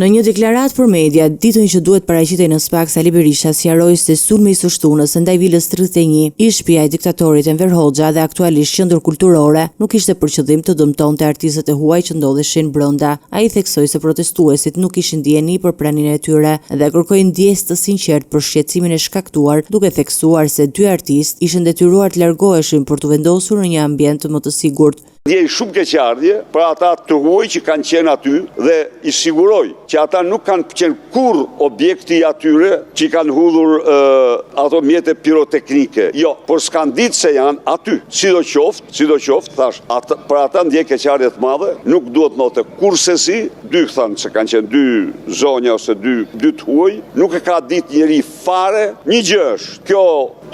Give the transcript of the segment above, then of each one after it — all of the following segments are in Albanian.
Në një deklaratë për media, ditën që duhet paraqitej në SPAK, Sali Berisha sqaroi se sulmi i së shtunës ndaj Vilës 31, ish shtëpia e diktatorit Enver Hoxha dhe aktualisht qendër kulturore, nuk ishte për qëllim të dëmtonte artistët e huaj që ndodheshin brenda. Ai theksoi se protestuesit nuk kishin ndjeni për praninë e tyre dhe kërkoi ndjesë të sinqertë për shqetësimin e shkaktuar, duke theksuar se dy artistë ishin detyruar të largoheshin për të vendosur në një ambient më të sigurt. Ndjej shumë keqardhje për ata të huaj që kanë qenë aty dhe i siguroj që ata nuk kanë qenë kurrë objekti atyre që kanë hudhur ato mjete piroteknike. Jo, por s'kan ditë se janë aty. Sidoqoftë, thash, për ata ndjej keqardhje të madhe, nuk duhet note kursesi, dy thanë se kanë qenë dy zonja ose dy të huaj, nuk e ka ditë njeri fare. Një gjë është, kjo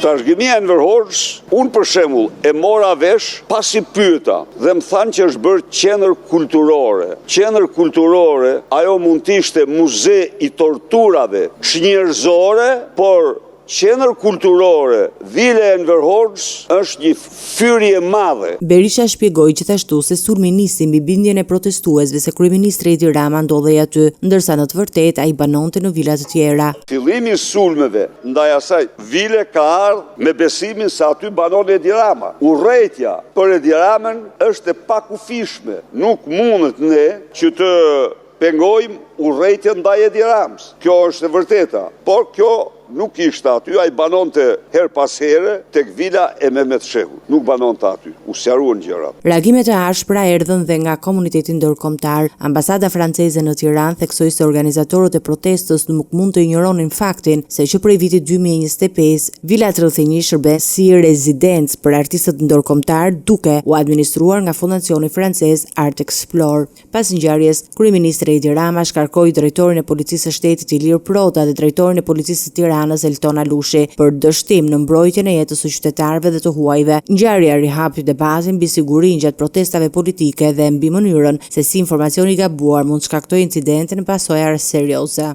trashëgimia e Enver Hoxhës, unë për shembull e mora vesh pasi pyeta dhe më thanë që është bërë qendër kulturore. Qendër kulturore, ajo mund të ishte muze i torturave njerëzore, por qendër kulturore Vila Enver Hoxhës është një fyrje e madhe. Berisha shpjegoi gjithashtu se sulmi nisi mbi bindjen e protestuesve se kryeministri Edi Rama ndodhej aty, ndërsa në të vërtetë ai banonte në vila të tjera. Fillimi i sulmeve ndaj asaj vile ka ardhur me besimin se aty banon Edi Rama. Urrejtja për Edi Ramën është e pakufishme. Nuk mundet ne që të pengojmë urrejtjen ndaj Edi Ramës. Kjo është e vërteta, por kjo nuk ishte aty, ai banonte her pas here tek vila e Mehmet Shehu. Nuk banonte aty, u sqaruan gjërat. Reagimet e ashpra erdhën dhe nga komuniteti ndërkombëtar. Ambasada franceze në Tiranë theksoi se organizatorët e protestës nuk mund të injoronin faktin se që prej vitit 2025 Vila 31 shërben si rezidencë për artistët ndërkombëtar, duke u administruar nga fondacioni francez Art Explore. Pas ngjarjes, kryeministri Edi Rama shkarkoi drejtorin e policisë së shtetit Ilir Prota dhe drejtorin e policisë së Tiranës Elton Alushi për dështim në mbrojtjen e jetës së qytetarëve dhe të huajve. Ngjarja rihapi debatin mbi sigurinë gjatë protestave politike dhe mbi mënyrën se si informacioni i gabuar mund shkaktojë incidente në pasojë serioze.